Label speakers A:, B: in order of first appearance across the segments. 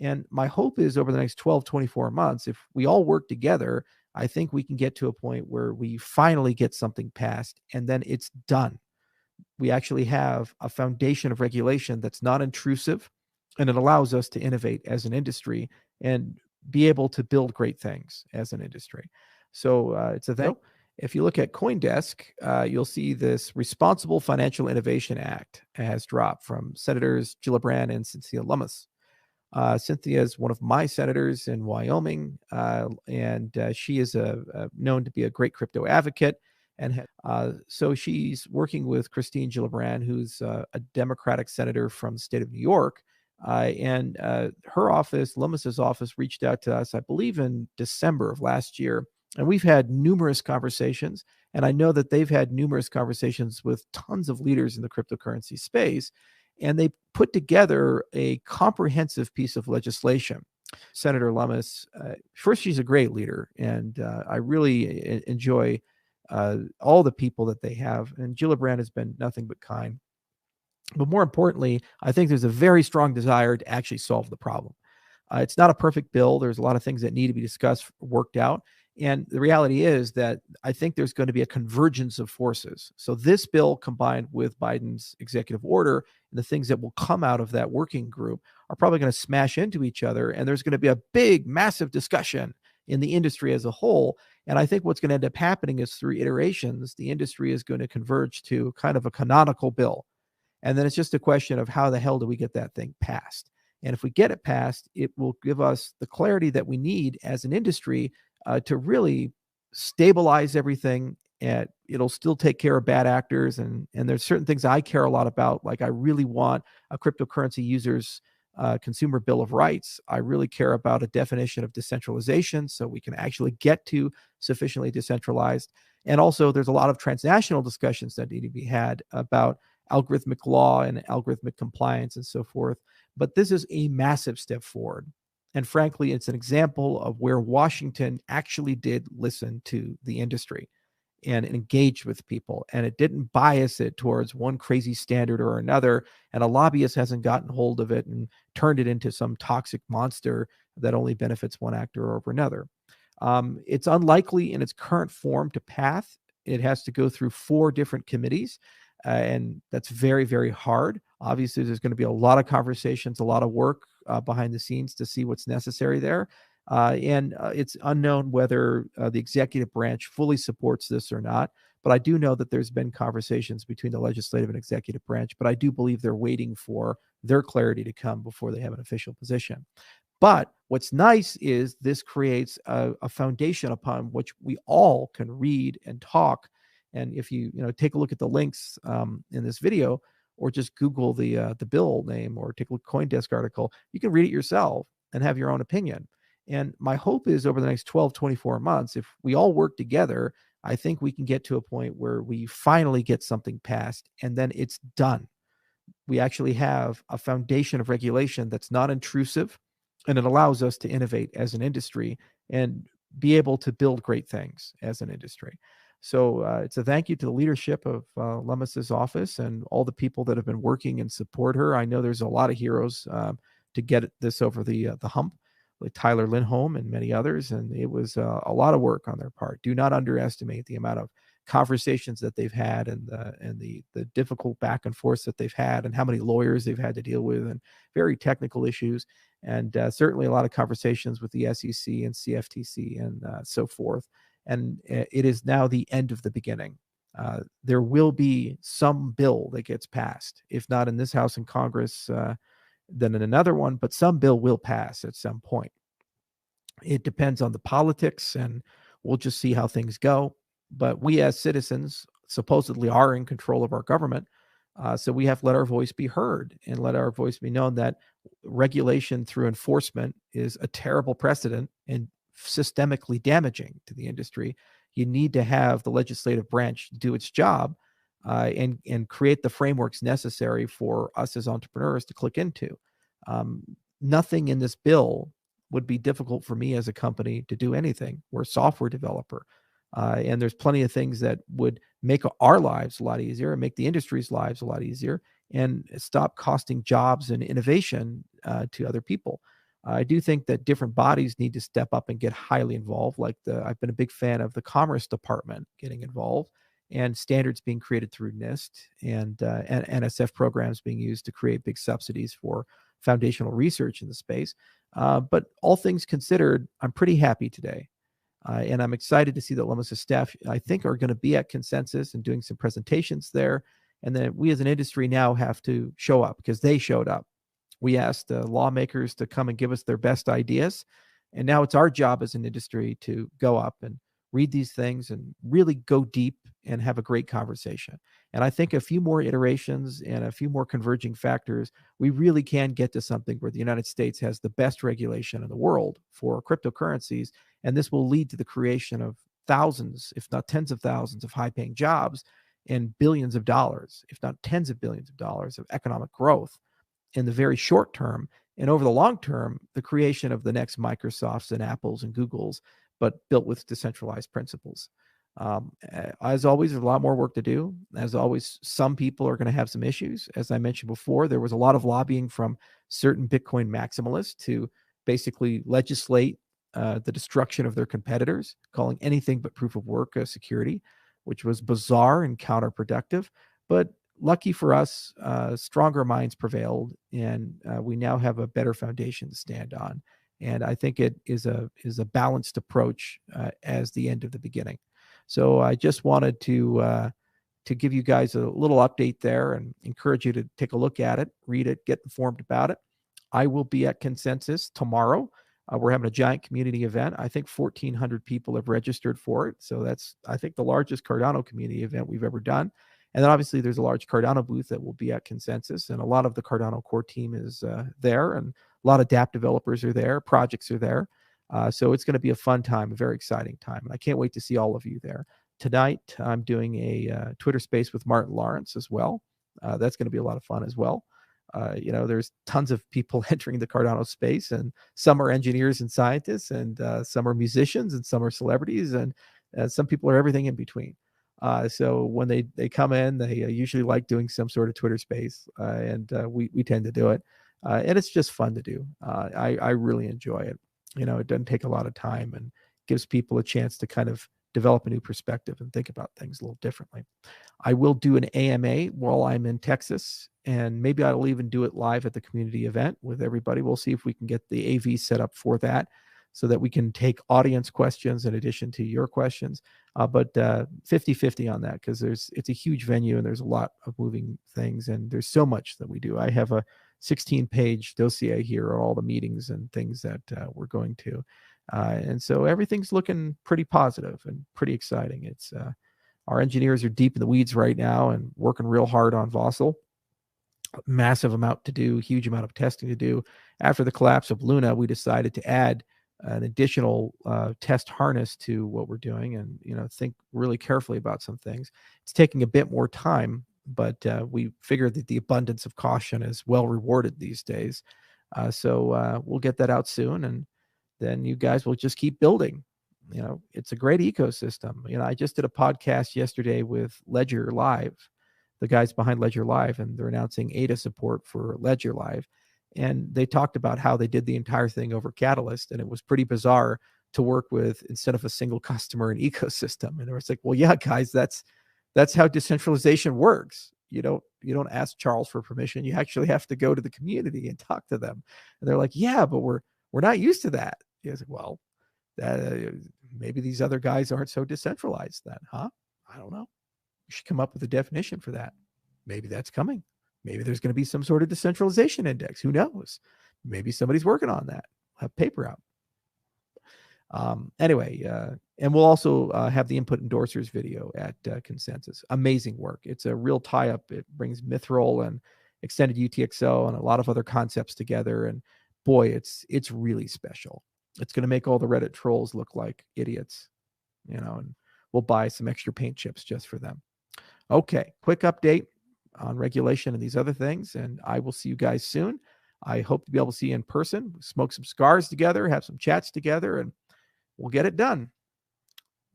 A: And my hope is over the next 12, 24 months, if we all work together, I think we can get to a point where we finally get something passed and then it's done. We actually have a foundation of regulation that's not intrusive, and it allows us to innovate as an industry and be able to build great things as an industry. So it's a thing. If you look at CoinDesk, you'll see this Responsible Financial Innovation Act has dropped from Senators Gillibrand and Cynthia Lummis. Cynthia is one of my senators in Wyoming, and she is known to be a great crypto advocate. And so she's working with Christine Gillibrand, who's a Democratic senator from the state of New York. And her office, Lummis's office, reached out to us, I believe, in December of last year. And we've had numerous conversations. And I know that they've had numerous conversations with tons of leaders in the cryptocurrency space. And they put together a comprehensive piece of legislation. Senator Lummis, first, she's a great leader, and I really enjoy all the people that they have. And Gillibrand has been nothing but kind. But more importantly, I think there's a very strong desire to actually solve the problem. It's not a perfect bill. There's a lot of things that need to be discussed, worked out. And the reality is that I think there's going to be a convergence of forces. So this bill, combined with Biden's executive order and the things that will come out of that working group, are probably going to smash into each other. And there's going to be a big, massive discussion in the industry as a whole. And I think what's going to end up happening is through iterations, the industry is going to converge to kind of a canonical bill. And then it's just a question of how the hell do we get that thing passed? And if we get it passed, it will give us the clarity that we need as an industry to really stabilize everything. And it'll still take care of bad actors. And there's certain things I care a lot about. Like I really want a cryptocurrency user's consumer bill of rights. I really care about a definition of decentralization so we can actually get to sufficiently decentralized. And also there's a lot of transnational discussions that need to be had about algorithmic law and algorithmic compliance and so forth. But this is a massive step forward. And frankly, it's an example of where Washington actually did listen to the industry and engage with people. And it didn't bias it towards one crazy standard or another. And a lobbyist hasn't gotten hold of it and turned it into some toxic monster that only benefits one actor over another. It's unlikely in its current form to pass. It has to go through 4 different committees. And that's very, very hard. Obviously, there's going to be a lot of conversations, a lot of work behind the scenes to see what's necessary there. And it's unknown whether the executive branch fully supports this or not. But I do know that there's been conversations between the legislative and executive branch. But I do believe they're waiting for their clarity to come before they have an official position. But what's nice is this creates a foundation upon which we all can read and talk. And if you take a look at the links in this video, or just Google the bill name, or take a look at CoinDesk article, you can read it yourself and have your own opinion. And my hope is over the next 12, 24 months, if we all work together, I think we can get to a point where we finally get something passed and then it's done. We actually have a foundation of regulation that's not intrusive, and it allows us to innovate as an industry and be able to build great things as an industry. So it's a thank you to the leadership of Lummis's office and all the people that have been working and support her. I know there's a lot of heroes to get this over the hump, like Tyler Lindholm and many others. And it was a lot of work on their part. Do not underestimate the amount of conversations that they've had and the difficult back and forth that they've had, and how many lawyers they've had to deal with, and very technical issues. And certainly a lot of conversations with the SEC and CFTC and so forth. And it is now the end of the beginning. There will be some bill that gets passed, if not in this House and Congress, then in another one, but some bill will pass at some point. It depends on the politics, and we'll just see how things go. But we as citizens supposedly are in control of our government. So we have to let our voice be heard and let our voice be known that regulation through enforcement is a terrible precedent and systemically damaging to the industry. You need to have the legislative branch do its job and create the frameworks necessary for us as entrepreneurs to click into. Nothing in this bill would be difficult for me as a company to do anything. We're a software developer. And there's plenty of things that would make our lives a lot easier and make the industry's lives a lot easier and stop costing jobs and innovation to other people. I do think that different bodies need to step up and get highly involved. Like I've been a big fan of the Commerce Department getting involved, and standards being created through NIST, and NSF programs being used to create big subsidies for foundational research in the space. But all things considered, I'm pretty happy today. And I'm excited to see that Lumos' staff, I think, are going to be at Consensus and doing some presentations there. And then we as an industry now have to show up, because they showed up. We asked lawmakers to come and give us their best ideas. And now it's our job as an industry to go up and read these things and really go deep and have a great conversation. And I think a few more iterations and a few more converging factors, we really can get to something where the United States has the best regulation in the world for cryptocurrencies. And this will lead to the creation of thousands, if not tens of thousands, of high-paying jobs and billions of dollars, if not tens of billions of dollars of economic growth in the very short term. And over the long term, the creation of the next Microsofts and Apples and Googles, but built with decentralized principles. As always, there's a lot more work to do. As always, some people are going to have some issues. As I mentioned before, there was a lot of lobbying from certain Bitcoin maximalists to basically legislate the destruction of their competitors, calling anything but proof of work a security, which was bizarre and counterproductive. But lucky for us, stronger minds prevailed, and we now have a better foundation to stand on. And I think it is a balanced approach as the end of the beginning. So I just wanted to give you guys a little update there and encourage you to take a look at it, read it, get informed about it. I will be at Consensus tomorrow. We're having a giant community event. I think 1,400 people have registered for it. So that's, I think, the largest Cardano community event we've ever done. And then obviously there's a large Cardano booth that will be at Consensus, and a lot of the Cardano core team is there, and a lot of dApp developers are there, projects are there. So it's going to be a fun time, a very exciting time. And I can't wait to see all of you there. Tonight, I'm doing a Twitter space with Martin Lawrence as well. That's going to be a lot of fun as well. There's tons of people entering the Cardano space, and some are engineers and scientists, and some are musicians, and some are celebrities, and some people are everything in between. So when they come in, they usually like doing some sort of Twitter space, and we tend to do it. And it's just fun to do. I really enjoy it. It doesn't take a lot of time and gives people a chance to kind of develop a new perspective and think about things a little differently. I will do an AMA while I'm in Texas, and maybe I'll even do it live at the community event with everybody. We'll see if we can get the AV set up for that, so that we can take audience questions in addition to your questions. But 50-50 on that, because it's a huge venue and there's a lot of moving things, and there's so much that we do. I have a 16-page dossier here on all the meetings and things that we're going to. And so everything's looking pretty positive and pretty exciting. It's our engineers are deep in the weeds right now and working real hard on Vossel. Massive amount to do, huge amount of testing to do. After the collapse of Luna, we decided to add an additional test harness to what we're doing, and think really carefully about some things. It's taking a bit more time, but we figured that the abundance of caution is well rewarded these days. So we'll get that out soon, and then you guys will just keep building. It's a great ecosystem. I just did a podcast yesterday with Ledger Live, the guys behind Ledger Live, and they're announcing ADA support for Ledger Live. And they talked about how they did the entire thing over Catalyst, and it was pretty bizarre to work with, instead of a single customer, an ecosystem. And it was like, well, yeah, guys, that's how decentralization works. You don't ask Charles for permission. You actually have to go to the community and talk to them. And they're like, yeah, but we're not used to that. He's like, well, maybe these other guys aren't so decentralized then, huh? I don't know. You should come up with a definition for that. Maybe that's coming. Maybe there's going to be some sort of decentralization index. Who knows? Maybe somebody's working on that. We'll have paper out. Anyway, and we'll also have the input endorsers video at Consensus. Amazing work. It's a real tie-up. It brings Mithril and extended UTXO and a lot of other concepts together. And boy, it's really special. It's going to make all the Reddit trolls look like idiots, and we'll buy some extra paint chips just for them. Okay, quick update on regulation and these other things, and I will see you guys soon. I hope to be able to see you in person, smoke some cigars together, have some chats together, and we'll get it done.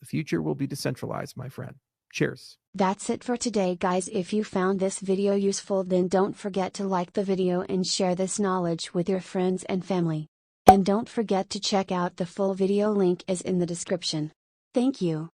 A: The future will be decentralized, my friend. Cheers.
B: That's it for today, guys. If you found this video useful, then don't forget to like the video and share this knowledge with your friends and family. And don't forget to check out the full video, link is in the description. Thank you.